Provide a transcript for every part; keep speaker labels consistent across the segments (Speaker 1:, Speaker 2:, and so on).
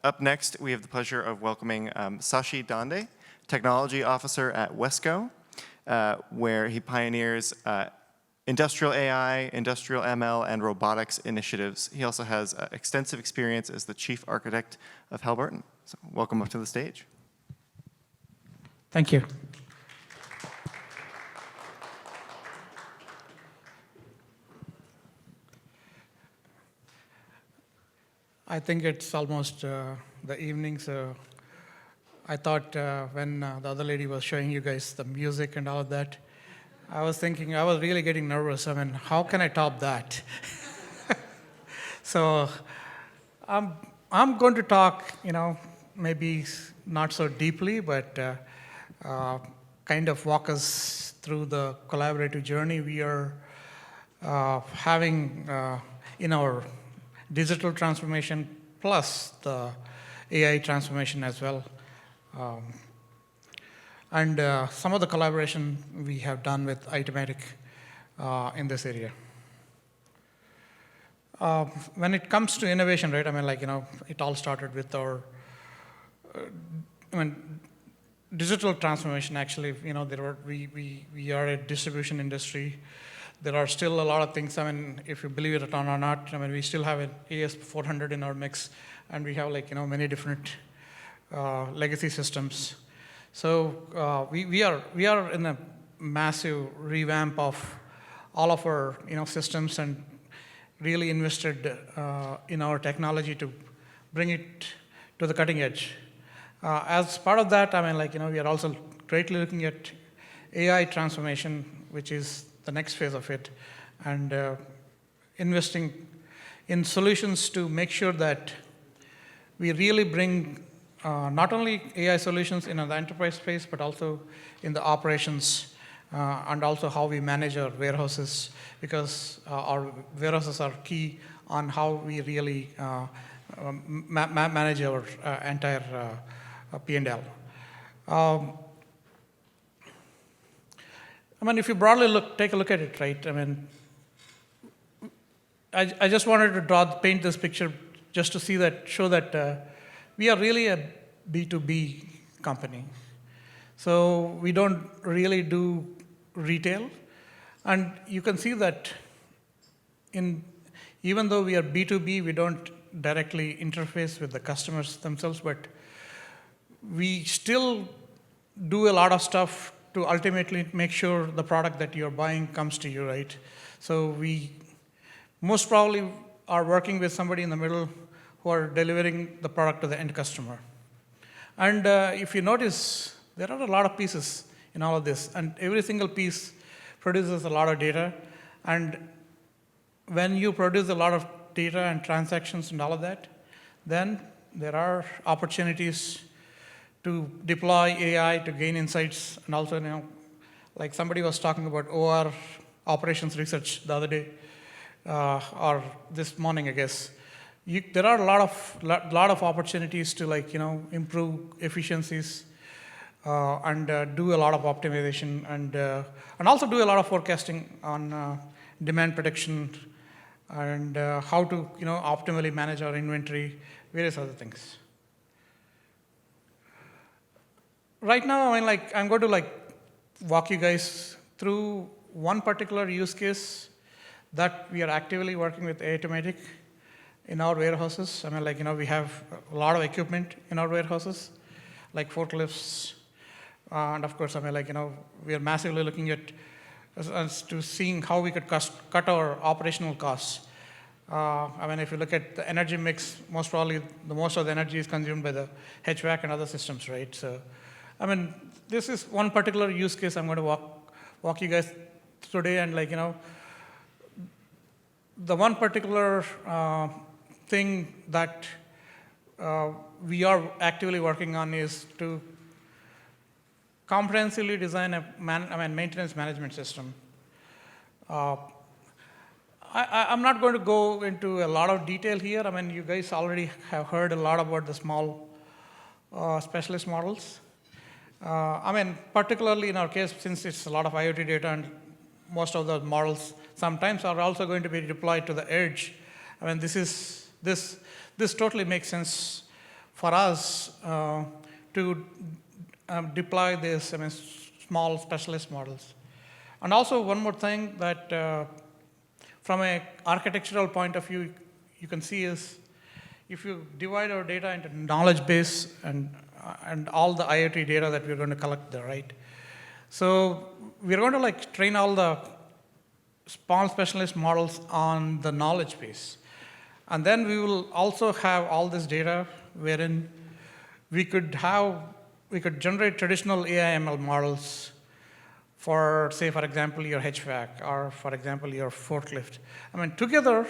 Speaker 1: Up next, we have the pleasure of welcoming Shashi Dande, Technology Officer at Wesco, where he pioneers industrial AI, industrial ML, and robotics initiatives. He also has extensive experience as the Chief Architect of Halliburton. So welcome up to the stage.
Speaker 2: Thank you. I think it's almost the evening, so I thought when the other lady was showing you guys the music and all of that, I was thinking, I was really getting nervous. I mean, how can I top that? So I'm going to talk, maybe not so deeply, but kind of walk us through the collaborative journey we are having in our digital transformation plus the AI transformation as well. And some of the collaboration we have done with Automatic in this area. When it comes to innovation, right, it all started with our, digital transformation actually, we are a distribution industry. There are still a lot of things, if you believe it or not, we still have an AS400 in our mix, and we have many different legacy systems. So we are in a massive revamp of all of our systems and really invested in our technology to bring it to the cutting edge. As part of that, we are also greatly looking at AI transformation, which is the next phase of it, and investing in solutions to make sure that we really bring not only AI solutions in the enterprise space, but also in the operations and also how we manage our warehouses, because our warehouses are key on how we really manage our entire P&L. If you broadly take a look at it, right, I just wanted to paint this picture just to show that we are really a B2B company. So we don't really do retail. And you can see that even though we are B2B, we don't directly interface with the customers themselves, but we still do a lot of stuff to ultimately make sure the product that you're buying comes to you, right? So we most probably are working with somebody in the middle who are delivering the product to the end customer. And if you notice, there are a lot of pieces in all of this, and every single piece produces a lot of data. And when you produce a lot of data and transactions and all of that, then there are opportunities to deploy AI to gain insights, and also, like somebody was talking about OR operations research the other day, or this morning, I guess. There are a lot of opportunities to improve efficiencies and do a lot of optimization and also do a lot of forecasting on demand prediction and how to optimally manage our inventory, various other things. Right now, I'm going to walk you guys through one particular use case that we are actively working with Automatic in our warehouses. We have a lot of equipment in our warehouses, like forklifts, and of course, we are massively looking at as to seeing how we could cut our operational costs. If you look at the energy mix, most probably most of the energy is consumed by the HVAC and other systems, right? So, this is one particular use case I'm going to walk you guys today, and the one particular thing that we are actively working on is to comprehensively design a maintenance management system. I'm not going to go into a lot of detail here. You guys already have heard a lot about the small specialist models. Particularly in our case, since it's a lot of IoT data and most of the models sometimes are also going to be deployed to the edge. This totally makes sense for us to deploy this small specialist models. And also one more thing that from an architectural point of view, you can see is if you divide our data into knowledge base and all the IoT data that we're going to collect there, right? So we're going to like train all the small specialist models on the knowledge base. And then we will also have all this data wherein we could generate traditional AI ML models for, say, for example, your HVAC or, for example, your forklift. Together,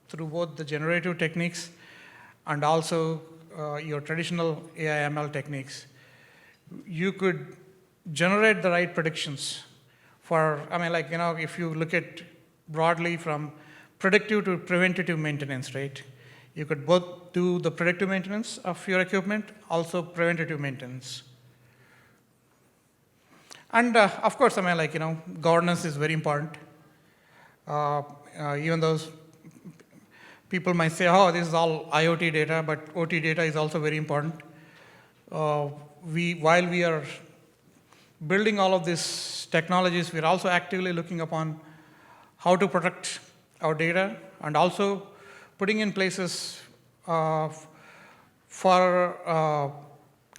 Speaker 2: through both the generative techniques and also your traditional AI ML techniques, you could generate the right predictions for, if you look at broadly from predictive to preventative maintenance, right? You could both do the predictive maintenance of your equipment, also preventative maintenance. And of course, governance is very important. Even though people might say, oh, this is all IoT data, but OT data is also very important. While we are building all of these technologies, we're also actively looking upon how to protect our data and also putting in places for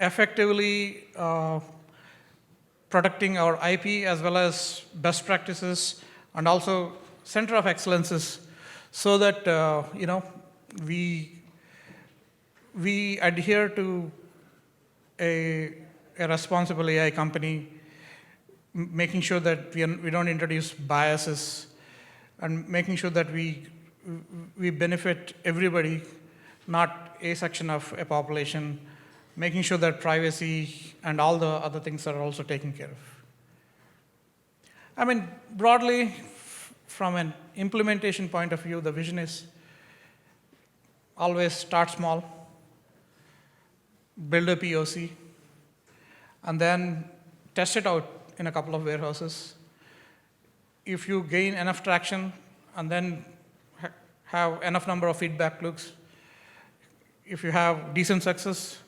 Speaker 2: effectively protecting our IP as well as best practices and also center of excellences so that we adhere to a responsible AI company, making sure that we don't introduce biases and making sure that we benefit everybody, not a section of a population, making sure that privacy and all the other things are also taken care of. Broadly, from an implementation point of view, the vision is always start small, build a POC, and then test it out in a couple of warehouses. If you gain enough traction and then have enough number of feedback loops, if you have decent success,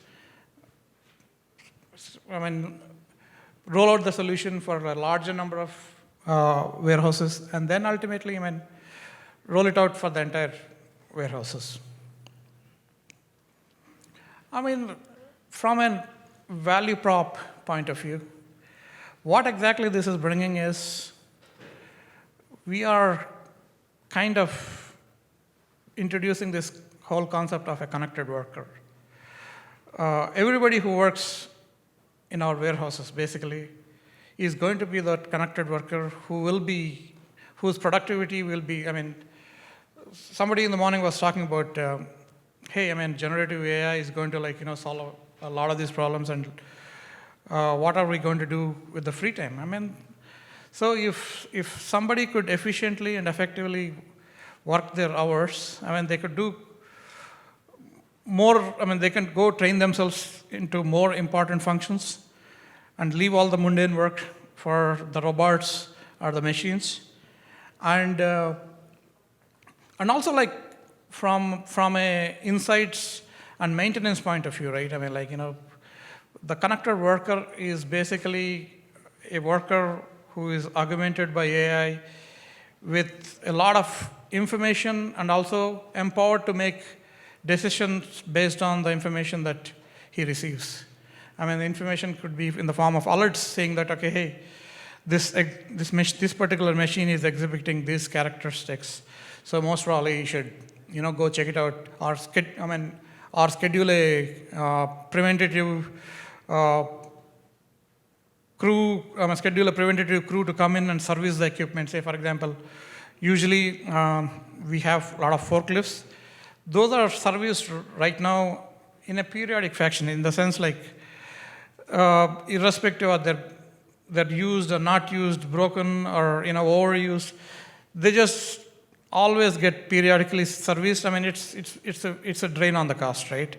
Speaker 2: roll out the solution for a larger number of warehouses, and then ultimately, roll it out for the entire warehouses. From a value prop point of view, what exactly this is bringing is we are kind of introducing this whole concept of a connected worker. Everybody who works in our warehouses basically is going to be that connected worker whose productivity will be, somebody in the morning was talking about, hey, generative AI is going to solve a lot of these problems, and what are we going to do with the free time? So if somebody could efficiently and effectively work their hours, they could do more, they can go train themselves into more important functions and leave all the mundane work for the robots or the machines. And also from a insights and maintenance point of view, right? The connected worker is basically a worker who is augmented by AI with a lot of information and also empowered to make decisions based on the information that he receives. The information could be in the form of alerts saying that, okay, hey, this particular machine is exhibiting these characteristics. So most probably you should, go check it out, or schedule a preventative schedule a preventative crew to come in and service the equipment. Say, for example, usually we have a lot of forklifts. Those are serviced right now in a periodic fashion, in the sense irrespective of they're used or not used, broken or overused, they just always get periodically serviced. It's a drain on the cost, right?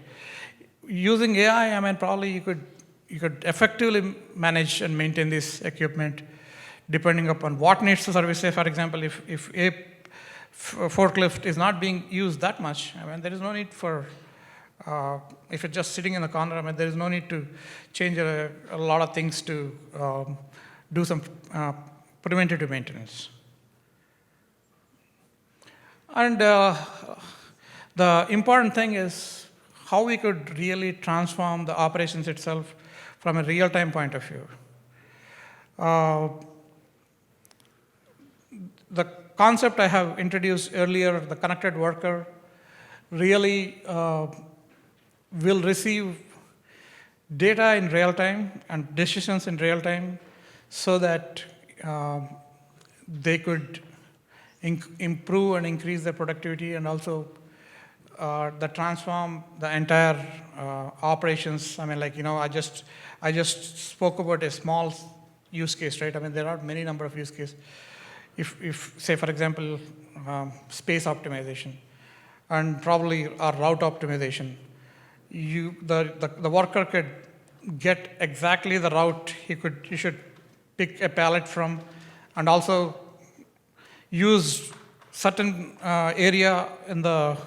Speaker 2: Using AI, probably you could effectively manage and maintain this equipment depending upon what needs to service. Say, for example, if a forklift is not being used that much, there is no need for if it's just sitting in the corner, I mean, there is no need to change a lot of things to do some preventative maintenance. And the important thing is how we could really transform the operations itself from a real-time point of view. The concept I have introduced earlier, the connected worker, really will receive data in real time and decisions in real time so that they could improve and increase their productivity, and also transform the entire operations. I mean, like, I just spoke about a small use case, right? I mean, there are many number of use cases. If say, for example, space optimization and probably our route optimization, the worker could get exactly the route he should pick a pallet from, and also use certain area in the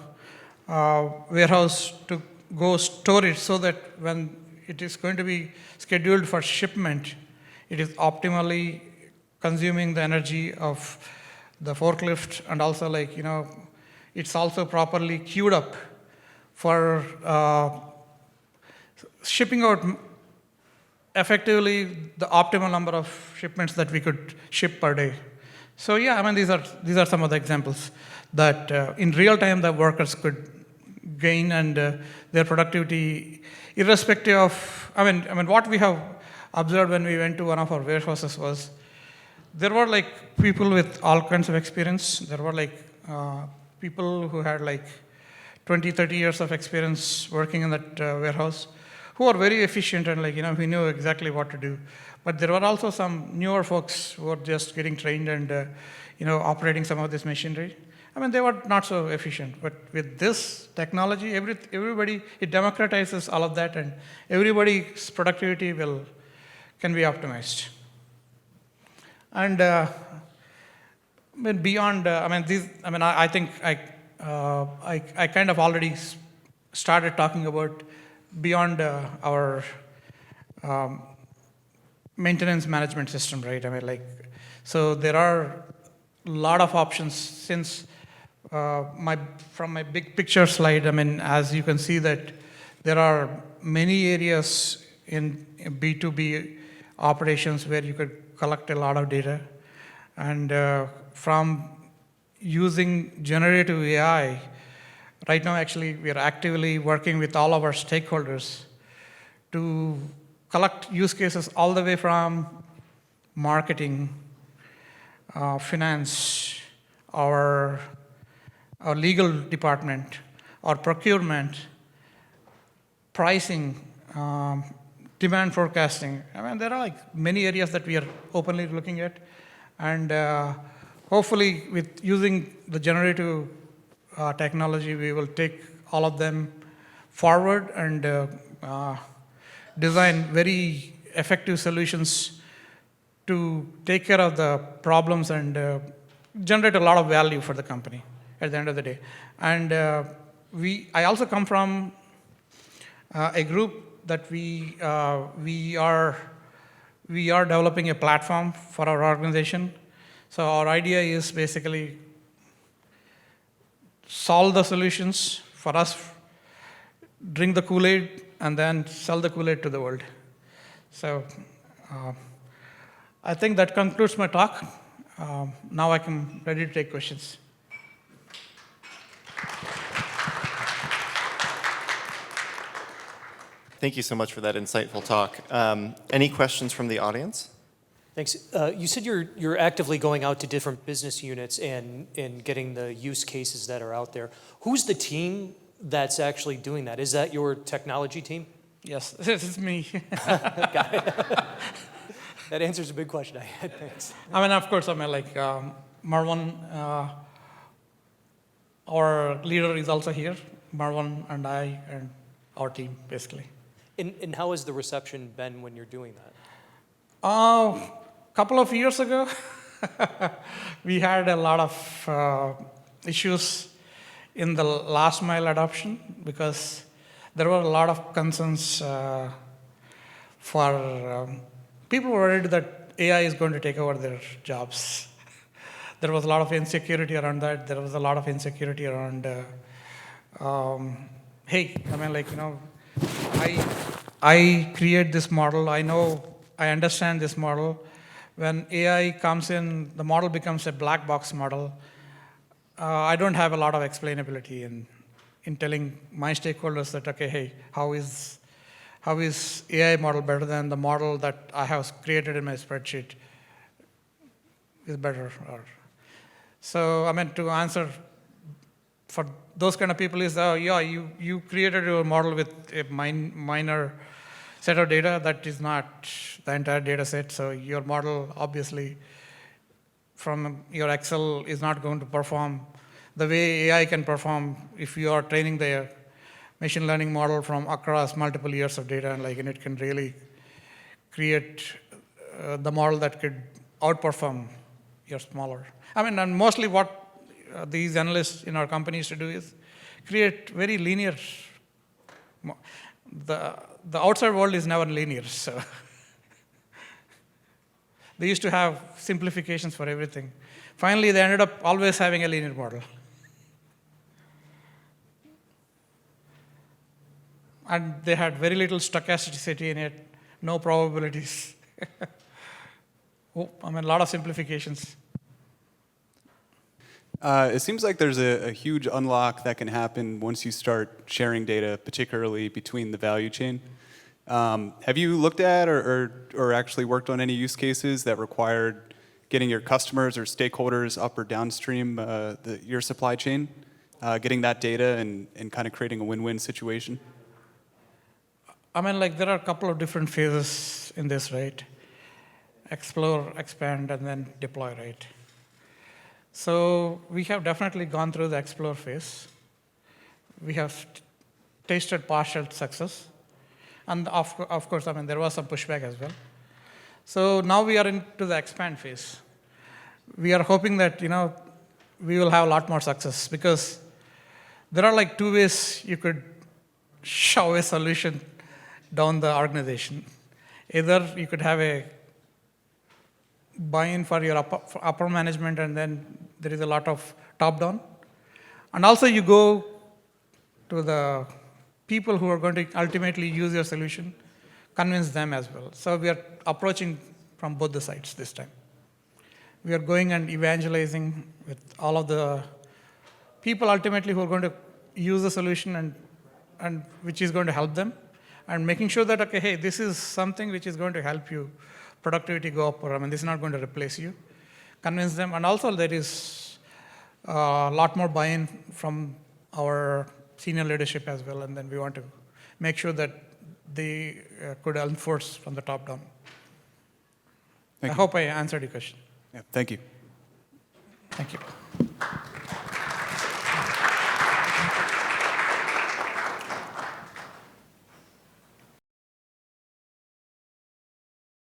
Speaker 2: warehouse to go store it, so that when it is going to be scheduled for shipment, it is optimally consuming the energy of the forklift, and also, like, it's also properly queued up for shipping out effectively the optimal number of shipments that we could ship per day. So yeah, I mean, these are some of the examples that in real time the workers could gain, and their productivity, irrespective of, I mean, what we have observed when we went to one of our warehouses was, there were like people with all kinds of experience. There were like people who had like 20, 30 years of experience working in that warehouse, who are very efficient, and like, we knew exactly what to do. But there were also some newer folks who were just getting trained and operating some of this machinery. I mean, they were not so efficient. But with this technology, everybody, it democratizes all of that, and everybody's productivity can be optimized. And beyond, I think I kind of already started talking about beyond our maintenance management system, right? I mean, like, so there are a lot of options. Since from my big picture slide, I mean, as you can see that there are many areas in B2B operations where you could collect a lot of data. And from using generative AI, right now, actually, we are actively working with all of our stakeholders to collect use cases all the way from marketing, finance, our legal department, our procurement, pricing, demand forecasting. I mean, there are like many areas that we are openly looking at. And hopefully, with using the generative technology, we will take all of them forward and design very effective solutions to take care of the problems and generate a lot of value for the company at the end of the day. And I also come from a group that we are developing a platform for our organization. So our idea is basically solve the solutions for us, drink the Kool-Aid, and then sell the Kool-Aid to the world. So I think that concludes my talk. Now I'm ready to take questions.
Speaker 1: Thank you so much for that insightful talk. Any questions from the audience?
Speaker 3: Thanks. You said you're actively going out to different business units and getting the use cases that are out there. Who's the team that's actually doing that? Is that your technology team?
Speaker 2: Yes, this is me.
Speaker 3: Got it. That answers a big question I had. Thanks.
Speaker 2: I mean, of course, I mean, like, Marwan, our leader is also here. Marwan and I and our team, basically.
Speaker 3: And how has the reception been when you're doing that?
Speaker 2: Couple of years ago, we had a lot of issues in the last mile adoption, because there were a lot of concerns for people were worried that AI is going to take over their jobs. There was a lot of insecurity around that. There was a lot of insecurity around, hey, I mean, like, I create this model. I understand this model. When AI comes in, the model becomes a black box model. I don't have a lot of explainability in telling my stakeholders that, okay, hey, how is AI model better than the model that I have created in my spreadsheet is better? So, I mean, to answer for those kind of people is, yeah, you created your model with a minor set of data that is not the entire data set. So your model, obviously, from your Excel is not going to perform the way AI can perform if you are training the machine learning model from across multiple years of data, and it can really create the model that could outperform your smaller. I mean, and mostly what these analysts in our company used to do is create very linear. The outside world is never linear, so they used to have simplifications for everything. Finally, they ended up always having a linear model. And they had very little stochasticity in it, no probabilities. I mean, a lot of simplifications.
Speaker 4: It seems like there's a huge unlock that can happen once you start sharing data, particularly between the value chain. Have you looked at or actually worked on any use cases that required getting your customers or stakeholders up or downstream your supply chain, getting that data and kind of creating a win-win situation?
Speaker 2: I mean, there are a couple of different phases in this, right? Explore, expand, and then deploy, right? So we have definitely gone through the explore phase. We have tasted partial success. And of course, I mean, there was some pushback as well. So now we are into the expand phase. We are hoping that, we will have a lot more success, because there are two ways you could shove a solution down the organization. Either you could have a buy-in for your upper management, and then there is a lot of top-down. And also you go to the people who are going to ultimately use your solution, convince them as well. So we are approaching from both the sides this time. We are going and evangelizing with all of the people ultimately who are going to use the solution and which is going to help them, and making sure that, okay, hey, this is something which is going to help you productivity go up, or this is not going to replace you. Convince them, and also there is a lot more buy-in from our senior leadership as well, and then we want to make sure that they could enforce from the top down. I hope I answered your question.
Speaker 4: Yeah, thank you.
Speaker 2: Thank you.